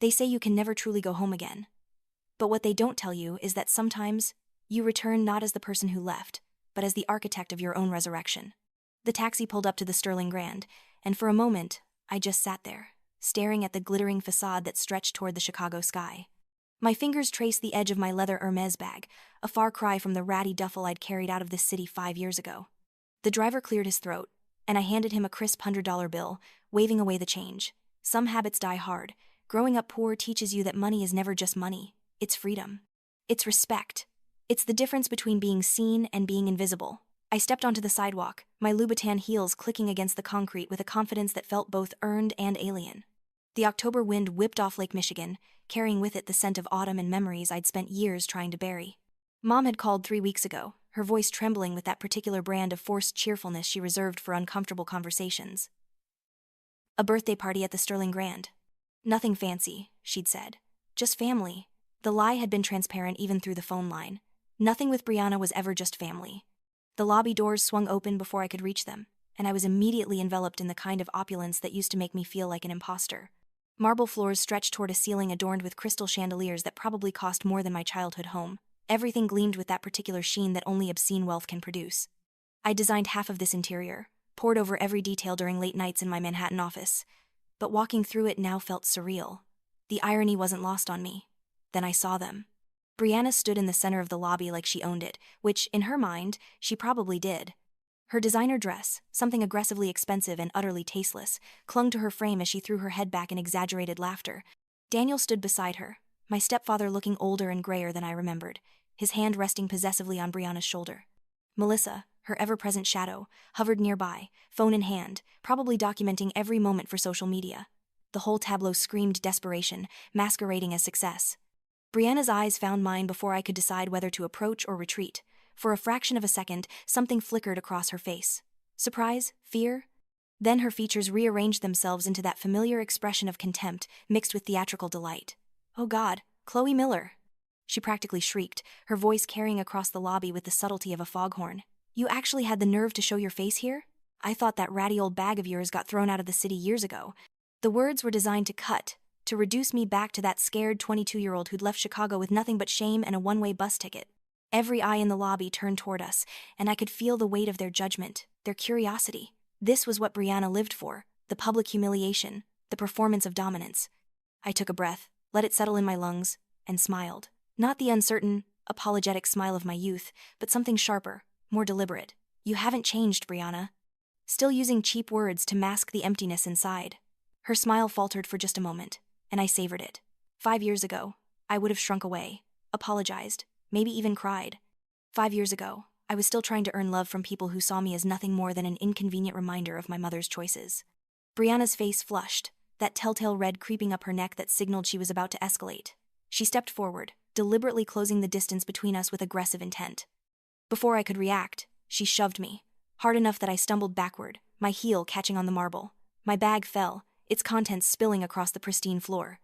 They say you can never truly go home again. But what they don't tell you is that sometimes you return not as the person who left, but as the architect of your own resurrection. The taxi pulled up to the Sterling Grand, and for a moment, I just sat there, staring at the glittering facade that stretched toward the Chicago sky. My fingers traced the edge of my leather Hermes bag, a far cry from the ratty duffel I'd carried out of this city 5 years ago. The driver cleared his throat, and I handed him a crisp $100 bill, waving away the change. Some habits die hard. Growing up poor teaches you that money is never just money. It's freedom. It's respect. It's the difference between being seen and being invisible. I stepped onto the sidewalk, my Louboutin heels clicking against the concrete with a confidence that felt both earned and alien. The October wind whipped off Lake Michigan, carrying with it the scent of autumn and memories I'd spent years trying to bury. Mom had called 3 weeks ago, her voice trembling with that particular brand of forced cheerfulness she reserved for uncomfortable conversations. A birthday party at the Sterling Grand. Nothing fancy, she'd said. Just family. The lie had been transparent even through the phone line. Nothing with Brianna was ever just family. The lobby doors swung open before I could reach them, and I was immediately enveloped in the kind of opulence that used to make me feel like an imposter. Marble floors stretched toward a ceiling adorned with crystal chandeliers that probably cost more than my childhood home. Everything gleamed with that particular sheen that only obscene wealth can produce. I designed half of this interior, pored over every detail during late nights in my Manhattan office, but walking through it now felt surreal. The irony wasn't lost on me. Then I saw them. Brianna stood in the center of the lobby like she owned it, which, in her mind, she probably did. Her designer dress, something aggressively expensive and utterly tasteless, clung to her frame as she threw her head back in exaggerated laughter. Daniel stood beside her, my stepfather looking older and grayer than I remembered, his hand resting possessively on Brianna's shoulder. Melissa, her ever-present shadow, hovered nearby, phone in hand, probably documenting every moment for social media. The whole tableau screamed desperation, masquerading as success. Brianna's eyes found mine before I could decide whether to approach or retreat. For a fraction of a second, something flickered across her face. Surprise? Fear? Then her features rearranged themselves into that familiar expression of contempt mixed with theatrical delight. "Oh God, Chloe Miller!" She practically shrieked, her voice carrying across the lobby with the subtlety of a foghorn. "You actually had the nerve to show your face here? I thought that ratty old bag of yours got thrown out of the city years ago." The words were designed to cut, to reduce me back to that scared 22-year-old who'd left Chicago with nothing but shame and a one-way bus ticket. Every eye in the lobby turned toward us, and I could feel the weight of their judgment, their curiosity. This was what Brianna lived for, the public humiliation, the performance of dominance. I took a breath, let it settle in my lungs, and smiled. Not the uncertain, apologetic smile of my youth, but something sharper, more deliberate. "You haven't changed, Brianna." Still using cheap words to mask the emptiness inside. Her smile faltered for just a moment, and I savored it. 5 years ago, I would have shrunk away, apologized, maybe even cried. 5 years ago, I was still trying to earn love from people who saw me as nothing more than an inconvenient reminder of my mother's choices. Brianna's face flushed, that telltale red creeping up her neck that signaled she was about to escalate. She stepped forward, deliberately closing the distance between us with aggressive intent. Before I could react, she shoved me, hard enough that I stumbled backward, my heel catching on the marble. My bag fell, its contents spilling across the pristine floor.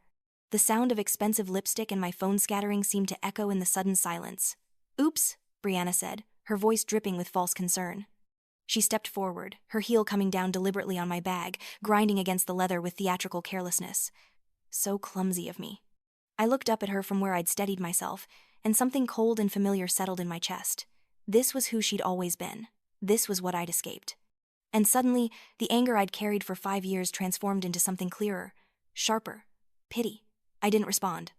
The sound of expensive lipstick and my phone scattering seemed to echo in the sudden silence. "Oops," Brianna said, her voice dripping with false concern. She stepped forward, her heel coming down deliberately on my bag, grinding against the leather with theatrical carelessness. So clumsy of me. I looked up at her from where I'd steadied myself, and something cold and familiar settled in my chest. This was who she'd always been. This was what I'd escaped. And suddenly, the anger I'd carried for 5 years transformed into something clearer, sharper. Pity. I didn't respond.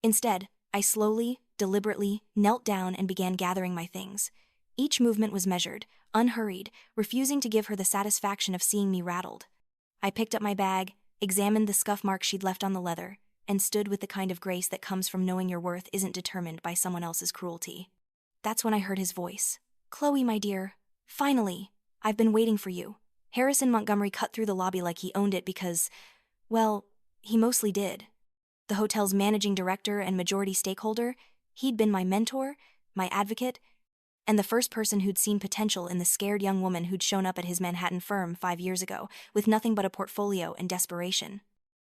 Instead, I slowly, deliberately, knelt down and began gathering my things. Each movement was measured, unhurried, refusing to give her the satisfaction of seeing me rattled. I picked up my bag, examined the scuff marks she'd left on the leather, and stood with the kind of grace that comes from knowing your worth isn't determined by someone else's cruelty. That's when I heard his voice. "Chloe, my dear. Finally. I've been waiting for you." Harrison Montgomery cut through the lobby like he owned it because, well, he mostly did. The hotel's managing director and majority stakeholder, he'd been my mentor, my advocate, and the first person who'd seen potential in the scared young woman who'd shown up at his Manhattan firm 5 years ago with nothing but a portfolio and desperation.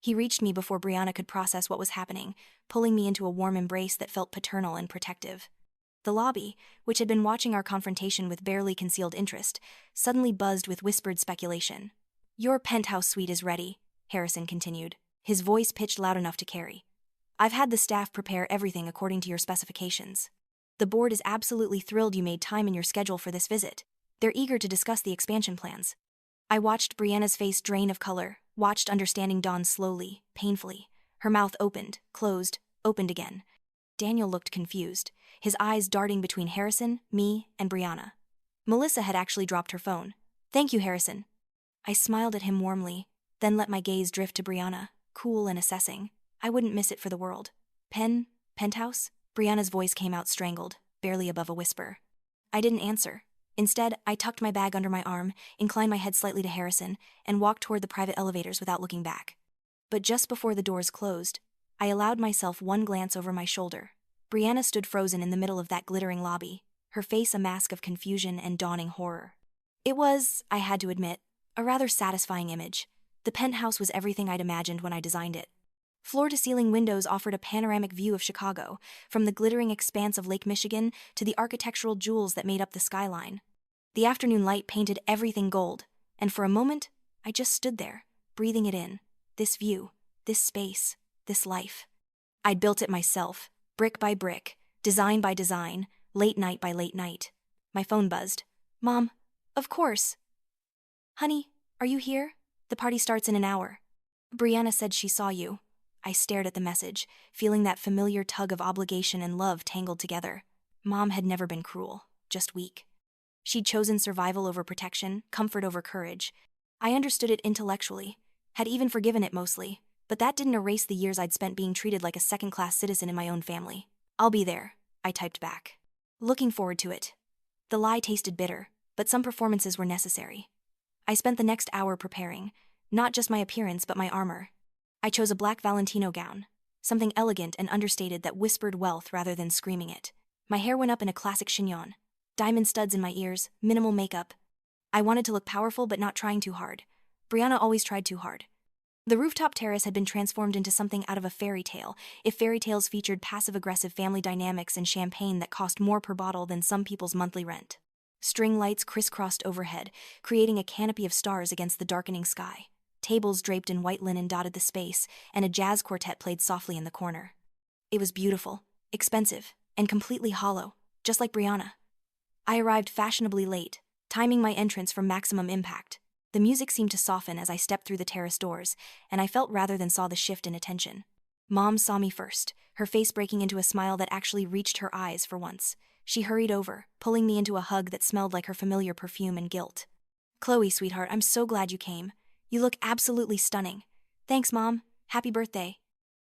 He reached me before Brianna could process what was happening, pulling me into a warm embrace that felt paternal and protective. The lobby, which had been watching our confrontation with barely concealed interest, suddenly buzzed with whispered speculation. "Your penthouse suite is ready," Harrison continued, his voice pitched loud enough to carry. "I've had the staff prepare everything according to your specifications. The board is absolutely thrilled you made time in your schedule for this visit. They're eager to discuss the expansion plans." I watched Brianna's face drain of color, watched understanding dawn slowly, painfully. Her mouth opened, closed, opened again. Daniel looked confused, his eyes darting between Harrison, me, and Brianna. Melissa had actually dropped her phone. "Thank you, Harrison." I smiled at him warmly, then let my gaze drift to Brianna, cool and assessing. I wouldn't miss it for the world. Penthouse? Brianna's voice came out strangled, barely above a whisper. I didn't answer. Instead, I tucked my bag under my arm, inclined my head slightly to Harrison, and walked toward the private elevators without looking back. But just before the doors closed, I allowed myself one glance over my shoulder. Brianna stood frozen in the middle of that glittering lobby, her face a mask of confusion and dawning horror. It was, I had to admit, a rather satisfying image. The penthouse was everything I'd imagined when I designed it. Floor-to-ceiling windows offered a panoramic view of Chicago, from the glittering expanse of Lake Michigan to the architectural jewels that made up the skyline. The afternoon light painted everything gold, and for a moment, I just stood there, breathing it in. This view, this space, this life. I'd built it myself, brick by brick, design by design, late night by late night. My phone buzzed. "Mom, of course." "Honey, are you here? The party starts in an hour." "Brianna said she saw you." I stared at the message, feeling that familiar tug of obligation and love tangled together. Mom had never been cruel, just weak. She'd chosen survival over protection, comfort over courage. I understood it intellectually, had even forgiven it mostly, but that didn't erase the years I'd spent being treated like a second-class citizen in my own family. "I'll be there," I typed back. Looking forward to it. The lie tasted bitter, but some performances were necessary. I spent the next hour preparing, not just my appearance but my armor. I chose a black Valentino gown, something elegant and understated that whispered wealth rather than screaming it. My hair went up in a classic chignon, diamond studs in my ears, minimal makeup. I wanted to look powerful but not trying too hard. Brianna always tried too hard. The rooftop terrace had been transformed into something out of a fairy tale, if fairy tales featured passive-aggressive family dynamics and champagne that cost more per bottle than some people's monthly rent. String lights crisscrossed overhead, creating a canopy of stars against the darkening sky. Tables draped in white linen dotted the space, and a jazz quartet played softly in the corner. It was beautiful, expensive, and completely hollow, just like Brianna. I arrived fashionably late, timing my entrance for maximum impact. The music seemed to soften as I stepped through the terrace doors, and I felt rather than saw the shift in attention. Mom saw me first, her face breaking into a smile that actually reached her eyes for once. She hurried over, pulling me into a hug that smelled like her familiar perfume and guilt. "Chloe, sweetheart, I'm so glad you came. You look absolutely stunning." "Thanks, Mom. Happy birthday."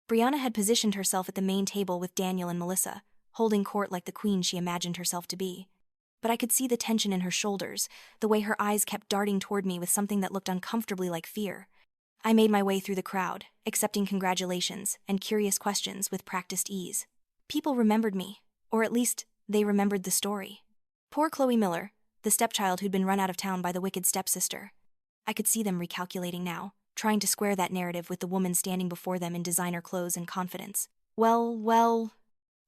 Brianna had positioned herself at the main table with Daniel and Melissa, holding court like the queen she imagined herself to be. But I could see the tension in her shoulders, the way her eyes kept darting toward me with something that looked uncomfortably like fear. I made my way through the crowd, accepting congratulations and curious questions with practiced ease. People remembered me, or at least, they remembered the story. Poor Chloe Miller, the stepchild who'd been run out of town by the wicked stepsister. I could see them recalculating now, trying to square that narrative with the woman standing before them in designer clothes and confidence. Well,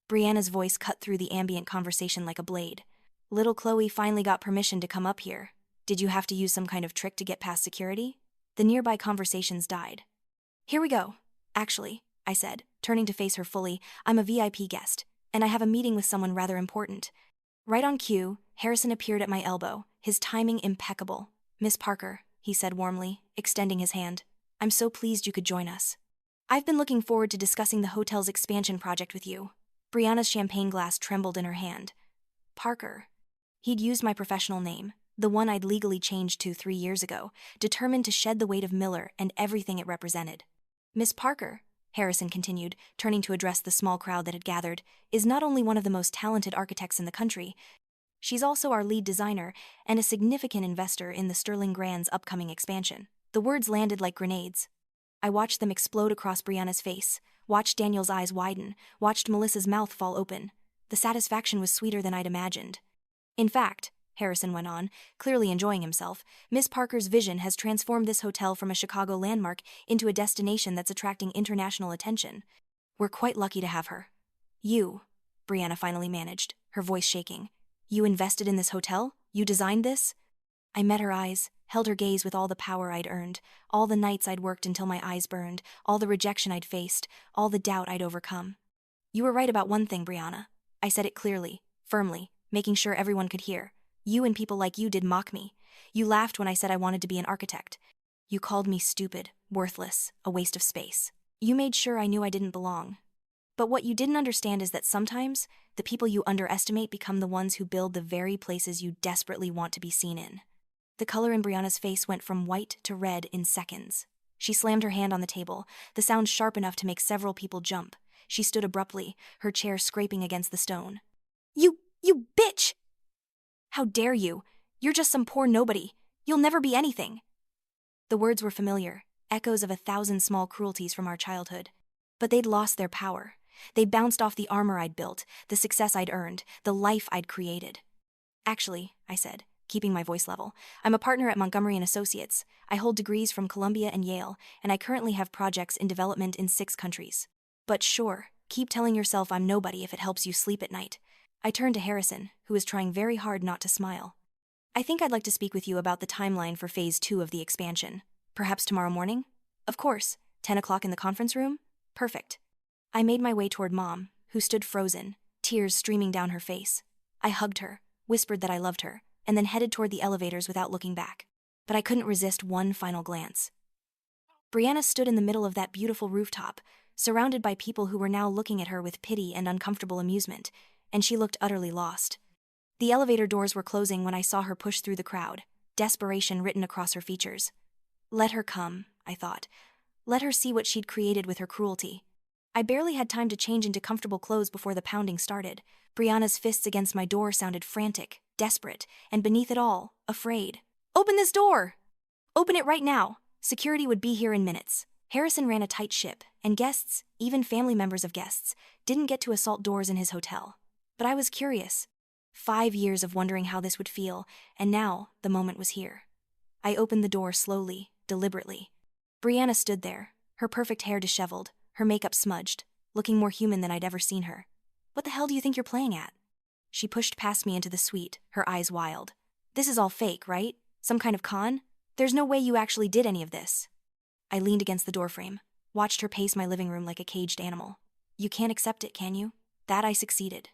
Brianna's voice cut through the ambient conversation like a blade. "Little Chloe finally got permission to come up here. Did you have to use some kind of trick to get past security?" The nearby conversations died. "Here we go. Actually," I said, turning to face her fully, "I'm a VIP guest, and I have a meeting with someone rather important." Right on cue, Harrison appeared at my elbow, his timing impeccable. "Miss Parker," he said warmly, extending his hand. "I'm so pleased you could join us. I've been looking forward to discussing the hotel's expansion project with you." Brianna's champagne glass trembled in her hand. "Parker." He'd used my professional name, the one I'd legally changed to 3 years ago, determined to shed the weight of Miller and everything it represented. "Miss Parker," Harrison continued, turning to address the small crowd that had gathered, "is not only one of the most talented architects in the country, she's also our lead designer and a significant investor in the Sterling Grand's upcoming expansion." The words landed like grenades. I watched them explode across Brianna's face, watched Daniel's eyes widen, watched Melissa's mouth fall open. The satisfaction was sweeter than I'd imagined. "In fact," Harrison went on, clearly enjoying himself, "Miss Parker's vision has transformed this hotel from a Chicago landmark into a destination that's attracting international attention. We're quite lucky to have her." "You," Brianna finally managed, her voice shaking. "You invested in this hotel? You designed this?" I met her eyes, held her gaze with all the power I'd earned, all the nights I'd worked until my eyes burned, all the rejection I'd faced, all the doubt I'd overcome. You were right about one thing, Brianna. I said it clearly, firmly, making sure everyone could hear. You and people like you did mock me. You laughed when I said I wanted to be an architect. You called me stupid, worthless, a waste of space. You made sure I knew I didn't belong. But what you didn't understand is that sometimes, the people you underestimate become the ones who build the very places you desperately want to be seen in. The color in Brianna's face went from white to red in seconds. She slammed her hand on the table, the sound sharp enough to make several people jump. She stood abruptly, her chair scraping against the stone. You bitch! How dare you? You're just some poor nobody. You'll never be anything. The words were familiar, echoes of 1,000 small cruelties from our childhood. But they'd lost their power. They'd bounced off the armor I'd built, the success I'd earned, the life I'd created. Actually, I said, keeping my voice level, I'm a partner at Montgomery & Associates. I hold degrees from Columbia and Yale, and I currently have projects in development in 6 countries. But sure, keep telling yourself I'm nobody if it helps you sleep at night. I turned to Harrison, who was trying very hard not to smile. I think I'd like to speak with you about the timeline for Phase 2 of the expansion. Perhaps tomorrow morning? Of course, 10 o'clock in the conference room? Perfect. I made my way toward Mom, who stood frozen, tears streaming down her face. I hugged her, whispered that I loved her, and then headed toward the elevators without looking back. But I couldn't resist one final glance. Brianna stood in the middle of that beautiful rooftop, surrounded by people who were now looking at her with pity and uncomfortable amusement, and she looked utterly lost. The elevator doors were closing when I saw her push through the crowd, desperation written across her features. Let her come, I thought. Let her see what she'd created with her cruelty. I barely had time to change into comfortable clothes before the pounding started. Brianna's fists against my door sounded frantic, desperate, and beneath it all, afraid. Open this door! Open it right now! Security would be here in minutes. Harrison ran a tight ship, and guests, even family members of guests, didn't get to assault doors in his hotel. But I was curious. 5 years of wondering how this would feel, and now the moment was here. I opened the door slowly, deliberately. Brianna stood there, her perfect hair disheveled, her makeup smudged, looking more human than I'd ever seen her. What the hell do you think you're playing at? She pushed past me into the suite, her eyes wild. This is all fake, right? Some kind of con? There's no way you actually did any of this. I leaned against the doorframe, watched her pace my living room like a caged animal. You can't accept it, can you? That I succeeded.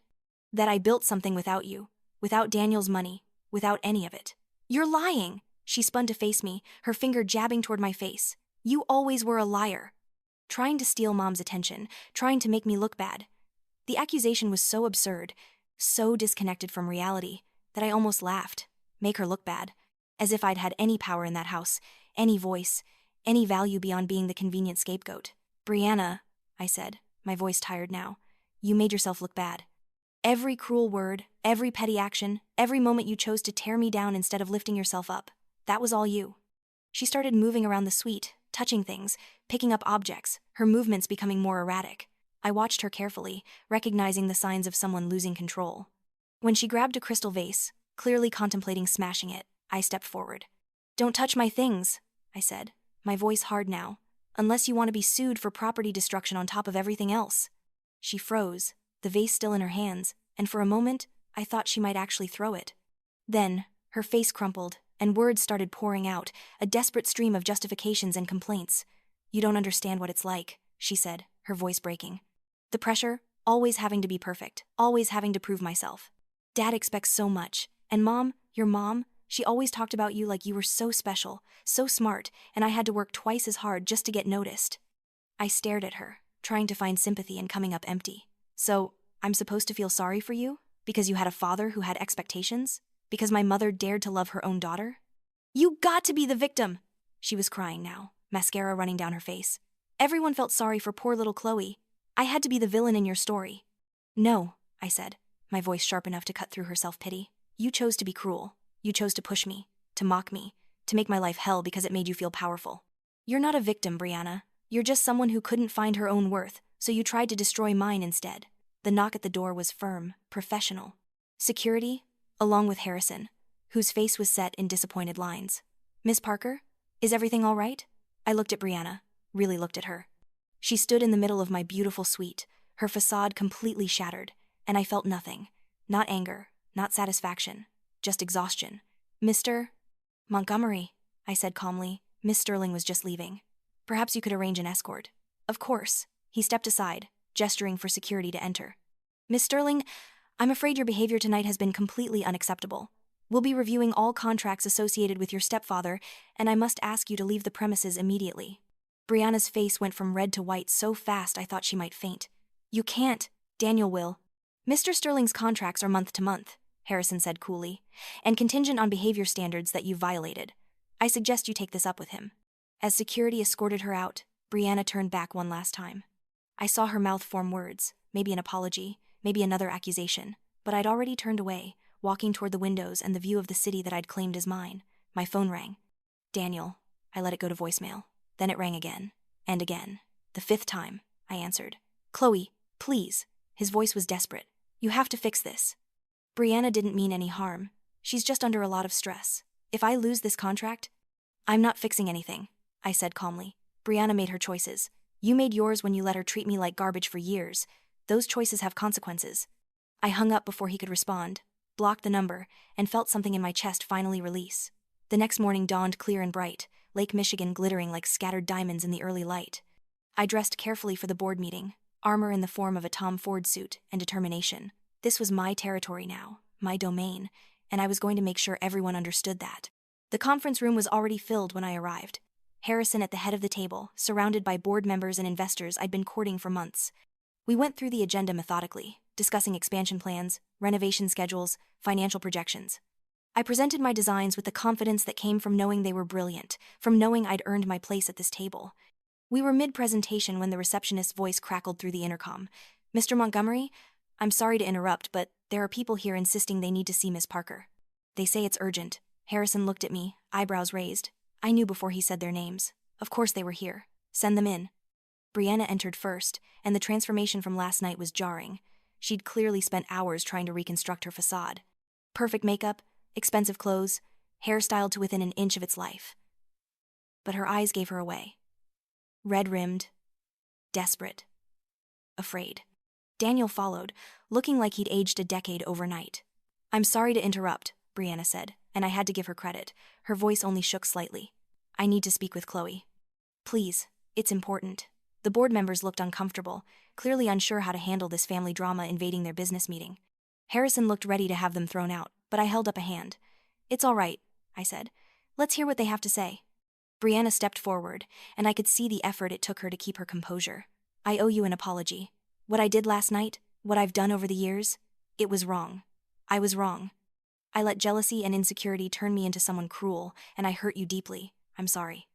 That I built something without you, without Daniel's money, without any of it. You're lying! She spun to face me, her finger jabbing toward my face. You always were a liar. Trying to steal Mom's attention, trying to make me look bad. The accusation was so absurd, so disconnected from reality, that I almost laughed. Make her look bad. As if I'd had any power in that house, any voice, any value beyond being the convenient scapegoat. Brianna, I said, my voice tired now, you made yourself look bad. Every cruel word, every petty action, every moment you chose to tear me down instead of lifting yourself up, that was all you. She started moving around the suite, touching things, picking up objects, her movements becoming more erratic. I watched her carefully, recognizing the signs of someone losing control. When she grabbed a crystal vase, clearly contemplating smashing it, I stepped forward. Don't touch my things, I said, my voice hard now, unless you want to be sued for property destruction on top of everything else. She froze, the vase still in her hands, and for a moment, I thought she might actually throw it. Then, her face crumpled, and words started pouring out, a desperate stream of justifications and complaints. You don't understand what it's like, she said, her voice breaking. The pressure, always having to be perfect, always having to prove myself. Dad expects so much, and Mom, your mom, she always talked about you like you were so special, so smart, and I had to work twice as hard just to get noticed. I stared at her, trying to find sympathy and coming up empty. So, I'm supposed to feel sorry for you? Because you had a father who had expectations? Because my mother dared to love her own daughter? You got to be the victim! She was crying now, mascara running down her face. Everyone felt sorry for poor little Chloe. I had to be the villain in your story. No, I said, my voice sharp enough to cut through her self-pity. You chose to be cruel. You chose to push me, to mock me, to make my life hell because it made you feel powerful. You're not a victim, Brianna. You're just someone who couldn't find her own worth, so you tried to destroy mine instead. The knock at the door was firm, professional. Security, along with Harrison, whose face was set in disappointed lines. Miss Parker, is everything all right? I looked at Brianna, really looked at her. She stood in the middle of my beautiful suite, her facade completely shattered, and I felt nothing. Not anger, not satisfaction, just exhaustion. Mr. Montgomery, I said calmly. Miss Sterling was just leaving. Perhaps you could arrange an escort. Of course. He stepped aside, gesturing for security to enter. Miss Sterling, I'm afraid your behavior tonight has been completely unacceptable. We'll be reviewing all contracts associated with your stepfather, and I must ask you to leave the premises immediately. Brianna's face went from red to white so fast I thought she might faint. You can't. Daniel will. Mr. Sterling's contracts are month to month, Harrison said coolly, and contingent on behavior standards that you've violated. I suggest you take this up with him. As security escorted her out, Brianna turned back one last time. I saw her mouth form words, maybe an apology, maybe another accusation, but I'd already turned away, walking toward the windows and the view of the city that I'd claimed as mine. My phone rang. Daniel. I let it go to voicemail. Then it rang again. And again. The 5th time, I answered. Chloe, please. His voice was desperate. You have to fix this. Brianna didn't mean any harm. She's just under a lot of stress. If I lose this contract, I'm not fixing anything, I said calmly. Brianna made her choices. You made yours when you let her treat me like garbage for years. Those choices have consequences. I hung up before he could respond, blocked the number, and felt something in my chest finally release. The next morning dawned clear and bright, Lake Michigan glittering like scattered diamonds in the early light. I dressed carefully for the board meeting, armor in the form of a Tom Ford suit and determination. This was my territory now, my domain, and I was going to make sure everyone understood that. The conference room was already filled when I arrived. Harrison at the head of the table, surrounded by board members and investors I'd been courting for months. We went through the agenda methodically, discussing expansion plans, renovation schedules, financial projections. I presented my designs with the confidence that came from knowing they were brilliant, from knowing I'd earned my place at this table. We were mid-presentation when the receptionist's voice crackled through the intercom. Mr. Montgomery, I'm sorry to interrupt, but there are people here insisting they need to see Miss Parker. They say it's urgent. Harrison looked at me, eyebrows raised. I knew before he said their names. Of course they were here. Send them in. Brianna entered first, and the transformation from last night was jarring. She'd clearly spent hours trying to reconstruct her facade. Perfect makeup, expensive clothes, hair styled to within an inch of its life. But her eyes gave her away. Red-rimmed, desperate, afraid. Daniel followed, looking like he'd aged a decade overnight. I'm sorry to interrupt, Brianna said, and I had to give her credit. Her voice only shook slightly. I need to speak with Chloe. Please, it's important. The board members looked uncomfortable, clearly unsure how to handle this family drama invading their business meeting. Harrison looked ready to have them thrown out, but I held up a hand. It's all right, I said. Let's hear what they have to say. Brianna stepped forward, and I could see the effort it took her to keep her composure. I owe you an apology. What I did last night, what I've done over the years, it was wrong. I was wrong. I let jealousy and insecurity turn me into someone cruel, and I hurt you deeply. I'm sorry.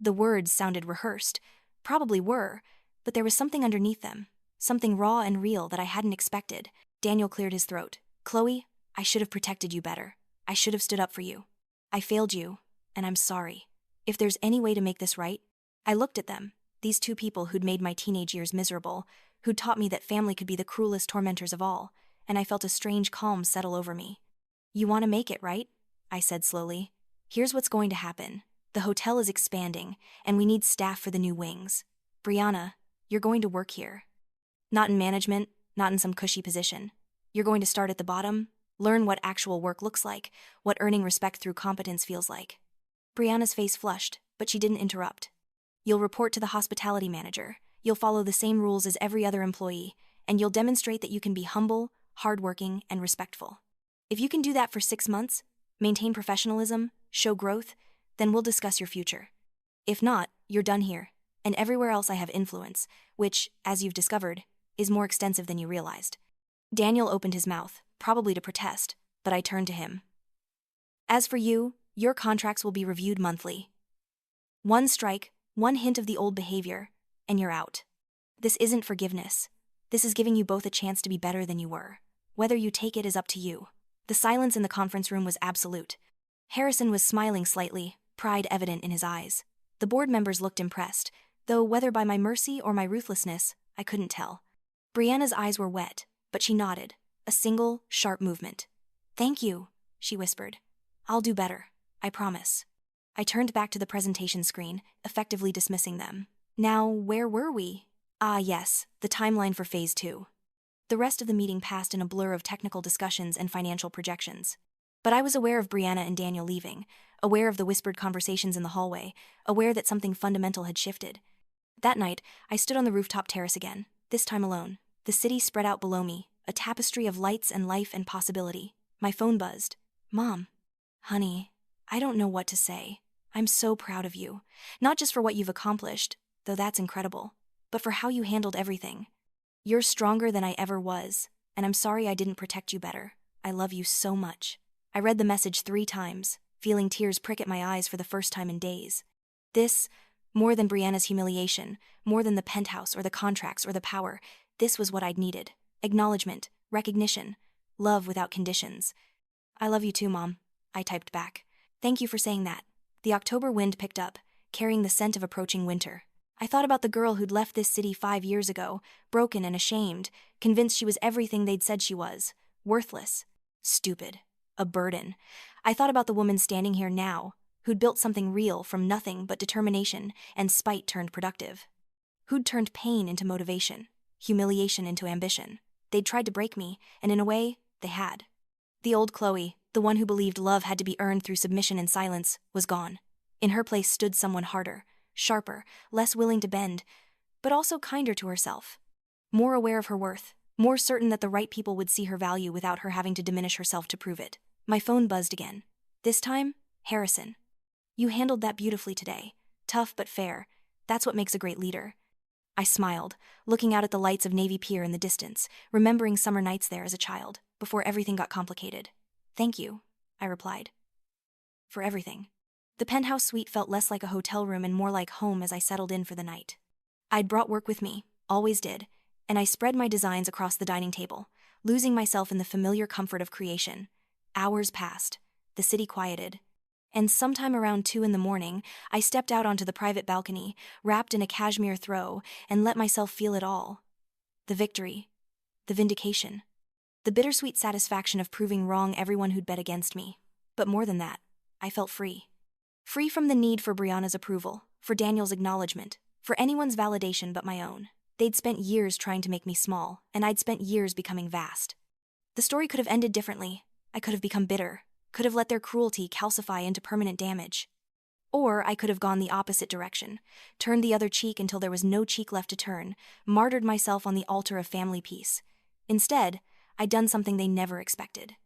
The words sounded rehearsed, probably were, but there was something underneath them, something raw and real that I hadn't expected. Daniel cleared his throat. Chloe, I should have protected you better. I should have stood up for you. I failed you, and I'm sorry. If there's any way to make this right, I looked at them, these two people who'd made my teenage years miserable, who'd taught me that family could be the cruelest tormentors of all, and I felt a strange calm settle over me. You want to make it, right? I said slowly. Here's what's going to happen. The hotel is expanding, and we need staff for the new wings. Brianna, you're going to work here. Not in management, not in some cushy position. You're going to start at the bottom, learn what actual work looks like, what earning respect through competence feels like. Brianna's face flushed, but she didn't interrupt. You'll report to the hospitality manager. You'll follow the same rules as every other employee, and you'll demonstrate that you can be humble, hardworking, and respectful. If you can do that for 6 months, maintain professionalism, show growth, then we'll discuss your future. If not, you're done here, and everywhere else I have influence, which, as you've discovered, is more extensive than you realized. Daniel opened his mouth, probably to protest, but I turned to him. As for you, your contracts will be reviewed monthly. One strike, one hint of the old behavior, and you're out. This isn't forgiveness. This is giving you both a chance to be better than you were. Whether you take it is up to you. The silence in the conference room was absolute. Harrison was smiling slightly, pride evident in his eyes. The board members looked impressed, though whether by my mercy or my ruthlessness, I couldn't tell. Brianna's eyes were wet, but she nodded, a single, sharp movement. Thank you, she whispered. I'll do better, I promise. I turned back to the presentation screen, effectively dismissing them. Now, where were we? Ah, yes, the timeline for Phase 2. The rest of the meeting passed in a blur of technical discussions and financial projections. But I was aware of Brianna and Daniel leaving, aware of the whispered conversations in the hallway, aware that something fundamental had shifted. That night, I stood on the rooftop terrace again, this time alone. The city spread out below me, a tapestry of lights and life and possibility. My phone buzzed. Mom. Honey, I don't know what to say. I'm so proud of you. Not just for what you've accomplished, though that's incredible, but for how you handled everything. You're stronger than I ever was, and I'm sorry I didn't protect you better. I love you so much. I read the message 3 times, feeling tears prick at my eyes for the first time in days. This, more than Brianna's humiliation, more than the penthouse or the contracts or the power, this was what I'd needed. Acknowledgement, recognition, love without conditions. I love you too, Mom, I typed back. Thank you for saying that. The October wind picked up, carrying the scent of approaching winter. I thought about the girl who'd left this city 5 years ago, broken and ashamed, convinced she was everything they'd said she was. Worthless. Stupid. A burden. I thought about the woman standing here now, who'd built something real from nothing but determination and spite turned productive. Who'd turned pain into motivation, humiliation into ambition. They'd tried to break me, and in a way, they had. The old Chloe, the one who believed love had to be earned through submission and silence, was gone. In her place stood someone harder, sharper, less willing to bend, but also kinder to herself. More aware of her worth, more certain that the right people would see her value without her having to diminish herself to prove it. My phone buzzed again. This time, Harrison. You handled that beautifully today. Tough but fair. That's what makes a great leader. I smiled, looking out at the lights of Navy Pier in the distance, remembering summer nights there as a child, before everything got complicated. Thank you, I replied. For everything. The penthouse suite felt less like a hotel room and more like home as I settled in for the night. I'd brought work with me, always did, and I spread my designs across the dining table, losing myself in the familiar comfort of creation. Hours passed, the city quieted, and sometime around 2 a.m, I stepped out onto the private balcony, wrapped in a cashmere throw, and let myself feel it all. The victory, the vindication, the bittersweet satisfaction of proving wrong everyone who'd bet against me. But more than that, I felt free. Free from the need for Brianna's approval, for Daniel's acknowledgement, for anyone's validation but my own. They'd spent years trying to make me small, and I'd spent years becoming vast. The story could have ended differently. I could have become bitter, could have let their cruelty calcify into permanent damage. Or I could have gone the opposite direction, turned the other cheek until there was no cheek left to turn, martyred myself on the altar of family peace. Instead, I'd done something they never expected.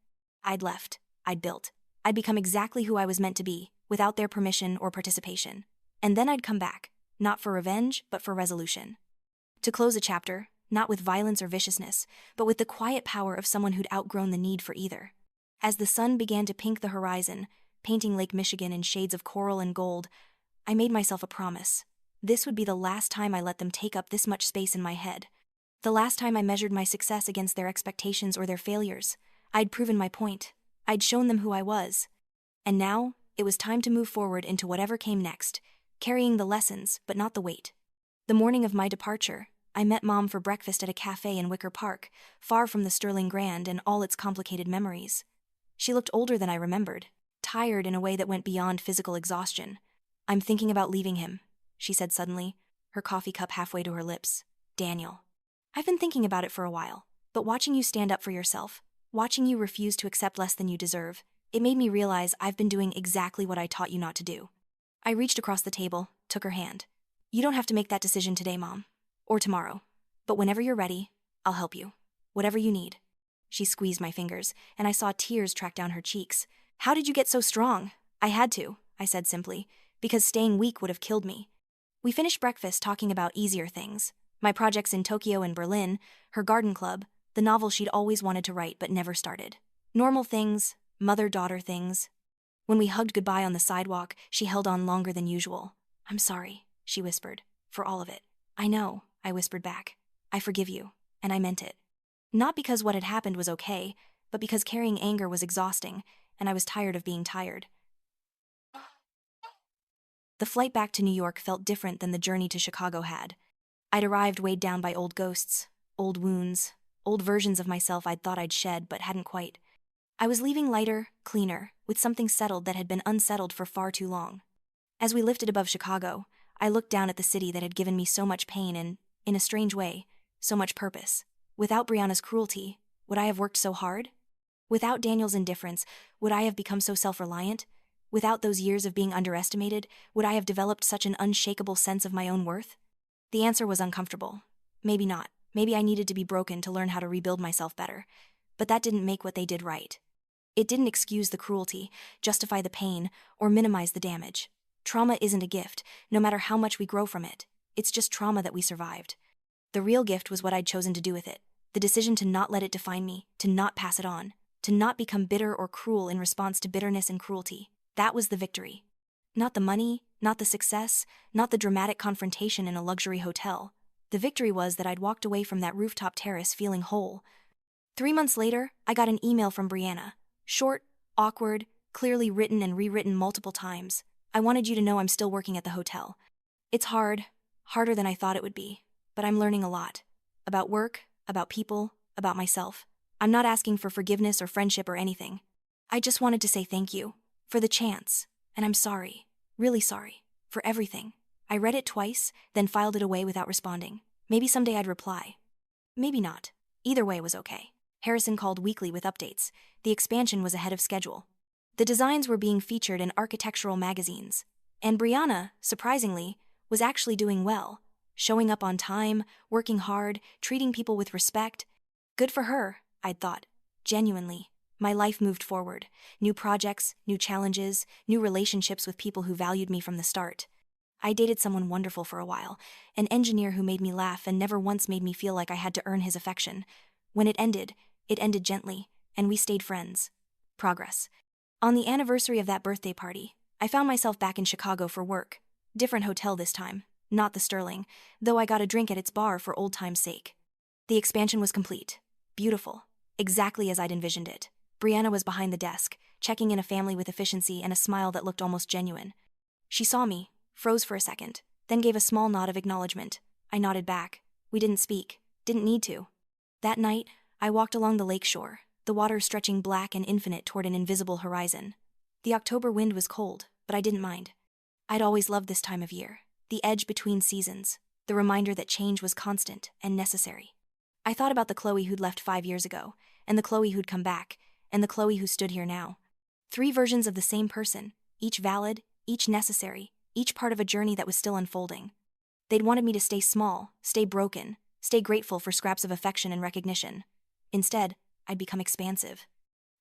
I'd left, I'd built, I'd become exactly who I was meant to be, without their permission or participation. And then I'd come back, not for revenge, but for resolution. To close a chapter, not with violence or viciousness, but with the quiet power of someone who'd outgrown the need for either. As the sun began to pink the horizon, painting Lake Michigan in shades of coral and gold, I made myself a promise. This would be the last time I let them take up this much space in my head. The last time I measured my success against their expectations or their failures. I'd proven my point. I'd shown them who I was. And now, it was time to move forward into whatever came next, carrying the lessons, but not the weight. The morning of my departure, I met Mom for breakfast at a cafe in Wicker Park, far from the Sterling Grand and all its complicated memories. She looked older than I remembered, tired in a way that went beyond physical exhaustion. I'm thinking about leaving him, she said suddenly, her coffee cup halfway to her lips. Daniel. I've been thinking about it for a while, but watching you stand up for yourself, watching you refuse to accept less than you deserve, it made me realize I've been doing exactly what I taught you not to do. I reached across the table, took her hand. You don't have to make that decision today, Mom. Or tomorrow. But whenever you're ready, I'll help you. Whatever you need. She squeezed my fingers, and I saw tears track down her cheeks. How did you get so strong? I had to, I said simply, because staying weak would have killed me. We finished breakfast talking about easier things. My projects in Tokyo and Berlin, her garden club, the novel she'd always wanted to write but never started. Normal things, mother-daughter things. When we hugged goodbye on the sidewalk, she held on longer than usual. I'm sorry, she whispered, for all of it. I know, I whispered back. I forgive you, and I meant it. Not because what had happened was okay, but because carrying anger was exhausting, and I was tired of being tired. The flight back to New York felt different than the journey to Chicago had. I'd arrived weighed down by old ghosts, old wounds, old versions of myself I'd thought I'd shed but hadn't quite. I was leaving lighter, cleaner, with something settled that had been unsettled for far too long. As we lifted above Chicago, I looked down at the city that had given me so much pain and, in a strange way, so much purpose. Without Brianna's cruelty, would I have worked so hard? Without Daniel's indifference, would I have become so self-reliant? Without those years of being underestimated, would I have developed such an unshakable sense of my own worth? The answer was uncomfortable. Maybe not. Maybe I needed to be broken to learn how to rebuild myself better. But that didn't make what they did right. It didn't excuse the cruelty, justify the pain, or minimize the damage. Trauma isn't a gift, no matter how much we grow from it. It's just trauma that we survived. The real gift was what I'd chosen to do with it. The decision to not let it define me, to not pass it on, to not become bitter or cruel in response to bitterness and cruelty. That was the victory. Not the money, not the success, not the dramatic confrontation in a luxury hotel. The victory was that I'd walked away from that rooftop terrace feeling whole. 3 months later, I got an email from Brianna. Short, awkward, clearly written and rewritten multiple times. I wanted you to know I'm still working at the hotel. It's hard, harder than I thought it would be, but I'm learning a lot. About work, about people, about myself. I'm not asking for forgiveness or friendship or anything. I just wanted to say thank you. For the chance. And I'm sorry. Really sorry. For everything. I read it twice, then filed it away without responding. Maybe someday I'd reply. Maybe not. Either way was okay. Harrison called weekly with updates. The expansion was ahead of schedule. The designs were being featured in architectural magazines. And Brianna, surprisingly, was actually doing well. Showing up on time, working hard, treating people with respect. Good for her, I'd thought. Genuinely. My life moved forward. New projects, new challenges, new relationships with people who valued me from the start. I dated someone wonderful for a while, an engineer who made me laugh and never once made me feel like I had to earn his affection. When it ended gently, and we stayed friends. Progress. On the anniversary of that birthday party, I found myself back in Chicago for work. Different hotel this time, not the Sterling, though I got a drink at its bar for old time's sake. The expansion was complete. Beautiful. Exactly as I'd envisioned it. Brianna was behind the desk, checking in a family with efficiency and a smile that looked almost genuine. She saw me, froze for a second, then gave a small nod of acknowledgement. I nodded back. We didn't speak. Didn't need to. That night, I walked along the lake shore, the water stretching black and infinite toward an invisible horizon. The October wind was cold, but I didn't mind. I'd always loved this time of year, the edge between seasons, the reminder that change was constant and necessary. I thought about the Chloe who'd left 5 years ago, and the Chloe who'd come back, and the Chloe who stood here now. 3 versions of the same person, each valid, each necessary, each part of a journey that was still unfolding. They'd wanted me to stay small, stay broken, stay grateful for scraps of affection and recognition. Instead, I'd become expansive.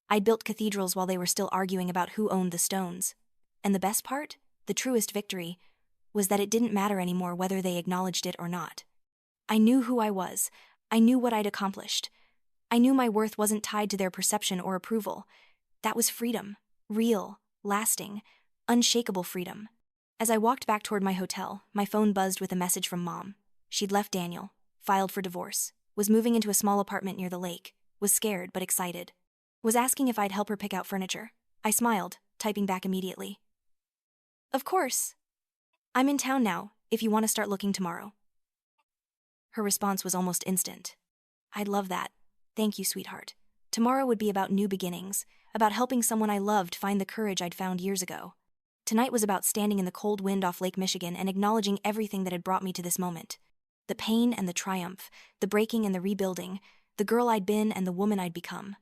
I'd built cathedrals while they were still arguing about who owned the stones. And the best part, the truest victory, was that it didn't matter anymore whether they acknowledged it or not. I knew who I was. I knew what I'd accomplished. I knew my worth wasn't tied to their perception or approval. That was freedom. Real, lasting, unshakable freedom. As I walked back toward my hotel, my phone buzzed with a message from Mom. She'd left Daniel, filed for divorce, was moving into a small apartment near the lake, was scared but excited. Was asking if I'd help her pick out furniture. I smiled, typing back immediately. Of course. I'm in town now, if you want to start looking tomorrow. Her response was almost instant. I'd love that. Thank you, sweetheart. Tomorrow would be about new beginnings, about helping someone I loved find the courage I'd found years ago. Tonight was about standing in the cold wind off Lake Michigan and acknowledging everything that had brought me to this moment. The pain and the triumph, the breaking and the rebuilding, the girl I'd been and the woman I'd become.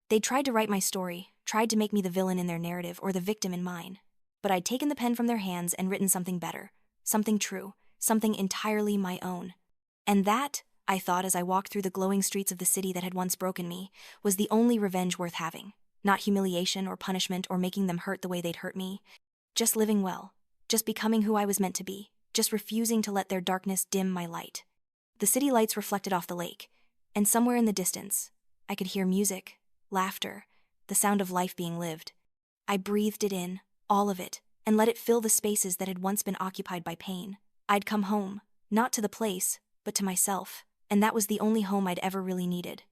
They'd tried to write my story, tried to make me the villain in their narrative or the victim in mine. But I'd taken the pen from their hands and written something better, something true, something entirely my own. And that, I thought as I walked through the glowing streets of the city that had once broken me, was the only revenge worth having. Not humiliation or punishment or making them hurt the way they'd hurt me. Just living well, just becoming who I was meant to be, just refusing to let their darkness dim my light. The city lights reflected off the lake, and somewhere in the distance, I could hear music, laughter, the sound of life being lived. I breathed it in, all of it, and let it fill the spaces that had once been occupied by pain. I'd come home, not to the place, but to myself, and that was the only home I'd ever really needed.